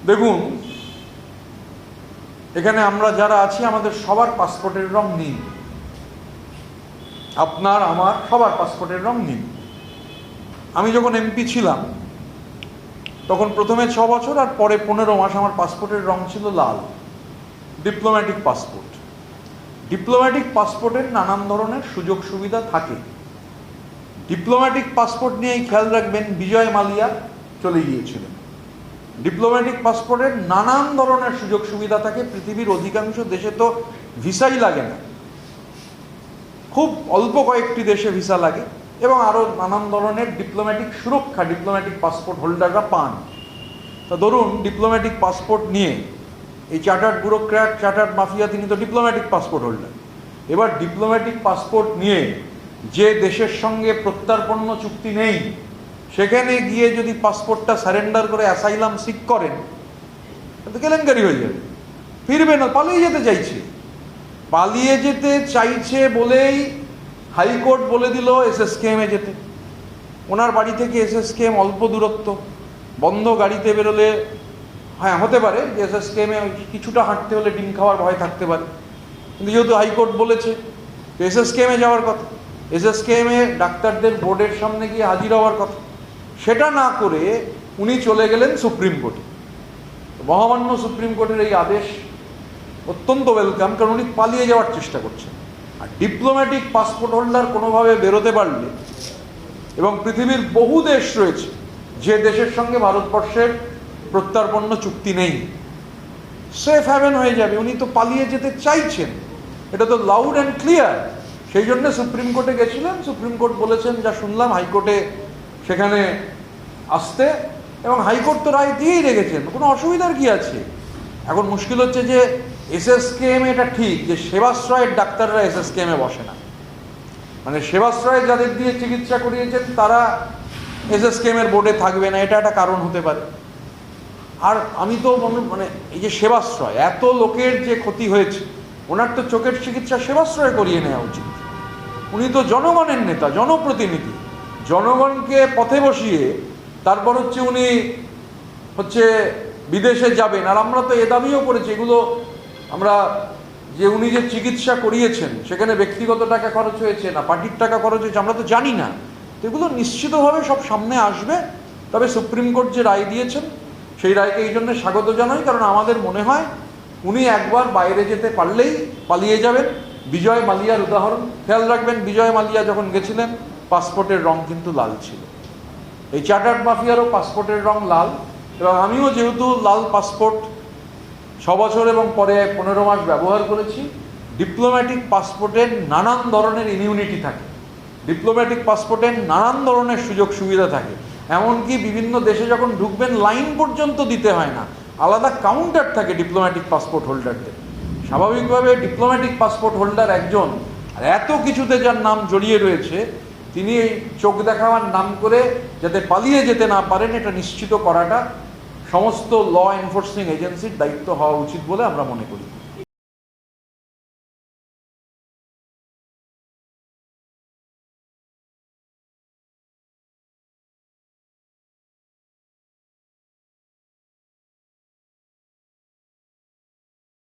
দেখুন, এখানে আমরা যারা আছি আমাদের সবার পাসপোর্টের রং নীল। আপনার আমার সবার পাসপোর্টের রং নীল। আমি যখন এমপি ছিলাম তখন প্রথমে 6 বছর আর পরে 15 মাস আমার পাসপোর্টের রং ছিল লাল, ডিপ্লোম্যাটিক পাসপোর্ট। ডিপ্লোম্যাটিক পাসপোর্টের নানান ধরনের সুযোগ সুবিধা থাকে। ডিপ্লোম্যাটিক পাসপোর্ট নিয়েই খেয়াল রাখবেন বিজয় মালিয়া চলে গিয়েছিলেন। ডিপ্লোম্যাটিক পাসপোর্টের নানান ধরনের সুযোগ সুবিধা থাকে। পৃথিবীর অধিকাংশ দেশে তো ভিসাই লাগে না, খুব অল্প কয়েকটি দেশে ভিসা লাগে, এবং আরও নানান ধরনের ডিপ্লোম্যাটিক সুরক্ষা ডিপ্লোম্যাটিক পাসপোর্ট হোল্ডাররা পান। তা ধরুন, ডিপ্লোম্যাটিক পাসপোর্ট নিয়ে এই চার্টার্ড ব্যুরোক্র্যাট, চার্টার্ড মাফিয়া, তিনি তো ডিপ্লোম্যাটিক পাসপোর্ট হোল্ডার। এবার ডিপ্লোম্যাটিক পাসপোর্ট নিয়ে যে দেশের সঙ্গে প্রত্যর্পণ চুক্তি নেই সেখানে গিয়ে যদি পাসপোর্টটা সারেন্ডার করে অ্যাসাইলাম সিক করেন, তো কেলেঙ্কারি হয়ে যাবে। ফিরবে না, পালিয়ে যেতে চাইছে। পালিয়ে যেতে চাইছে বলেই হাইকোর্ট বলে দিল এসএসকেএমে যেতে। ওনার বাড়ি থেকে এসএসকেএম অল্প দূরত্ব, বন্ধ গাড়িতে বেরোলে হ্যাঁ হতে পারে যে এসএসকেএমে কিছুটা হাঁটতে হলে ডিম খাওয়ার ভয় থাকতে পারে, কিন্তু যেহেতু হাইকোর্ট বলেছে তো এসএসকেএমে যাওয়ার কথা। এসএসকেএমে ডাক্তারদের বোর্ডের সামনে গিয়ে হাজির হওয়ার কথা। সেটা না করে উনি চলে গেলেন সুপ্রিম কোর্টে। মহামান্য সুপ্রিম কোর্টের এই আদেশ অত্যন্ত ওয়েলকাম, কারণ উনি পালিয়ে যাওয়ার চেষ্টা করছেন। আর ডিপ্লোম্যাটিক পাসপোর্ট হোল্ডার কোনোভাবে বেরোতে পারলে, এবং পৃথিবীর বহু দেশ রয়েছে যে দেশের সঙ্গে ভারতবর্ষের প্রত্যর্পণ চুক্তি নেই, সেফ হ্যাভেন হয়ে যাবে। উনি তো পালিয়ে যেতে চাইছেন, এটা তো লাউড অ্যান্ড ক্লিয়ার। সেই জন্য সুপ্রিম কোর্টে গেছিলেন। সুপ্রিম কোর্ট বলেছেন, যা শুনলাম, হাইকোর্টে সেখানে আসতে, এবং হাইকোর্ট তো রায় দিয়েই রেখেছেন, কোনো অসুবিধার কি আছে। এখন মুশকিল হচ্ছে যে এসএসকেএমে এটা ঠিক যে সেবাশ্রয়ের ডাক্তাররা এসএসকেএমে বসে না, মানে সেবাশ্রয়ে যাদের দিয়ে চিকিৎসা করিয়েছেন তারা এসএসকেএমের বোর্ডে থাকবে না, এটা একটা কারণ হতে পারে। আর আমি তো মানে এই যে সেবাশ্রয়, এত লোকের যে ক্ষতি হয়েছে, ওনার তো চোখের চিকিৎসা সেবাশ্রয় করিয়ে নেওয়া উচিত। উনি তো জনগণের নেতা, জনপ্রতিনিধি। জনগণকে পথে বসিয়ে তারপর উনি বিদেশে যাবেন। আর আমরা তো এ দাবিও করেছি, এগুলো আমরা যে উনি যে চিকিৎসা করিয়েছেন সেখানে ব্যক্তিগত টাকা খরচ হয়েছে না পার্টির টাকা খরচ হয়েছে আমরা তো জানি না। তো এগুলো নিশ্চিতভাবে সব সামনে আসবে। তবে সুপ্রিম কোর্ট যে রায় দিয়েছেন সেই রায়কে এই জন্য স্বাগত জানাই, কারণ আমাদের মনে হয় উনি একবার বাইরে যেতে পারলেই পালিয়ে যাবেন। বিজয় মালিয়ার উদাহরণ খেয়াল রাখবেন, বিজয় মালিয়া যখন গেছিলেন পাসপোর্টের রং কিন্তু লাল ছিল। এই চার্টার্ড মাফিয়ারও পাসপোর্টের রং লাল, এবং আমিও যেহেতু লাল পাসপোর্ট 6 বছর এবং পরে 15 মাস ব্যবহার করেছি। ডিপ্লোম্যাটিক পাসপোর্টের নানান ধরনের ইমিউনিটি থাকে, ডিপ্লোম্যাটিক পাসপোর্টের নানান ধরনের সুযোগ সুবিধা থাকে। এমনকি বিভিন্ন দেশে যখন ঢুকবেন লাইন পর্যন্ত দিতে হয় না, আলাদা কাউন্টার থাকে ডিপ্লোম্যাটিক পাসপোর্ট হোল্ডারদের। স্বাভাবিকভাবে ডিপ্লোম্যাটিক পাসপোর্ট হোল্ডার একজন, আর এত কিছুতে যার নাম জড়িয়ে রয়েছে, তিনি এই চোখ দেখাবার নাম করে যাতে পালিয়ে যেতে না পারেন এটা নিশ্চিত করাটা সমস্ত ল এনফোর্সিং এজেন্সির দায়িত্ব হওয়া উচিত বলে আমরা মনে করি।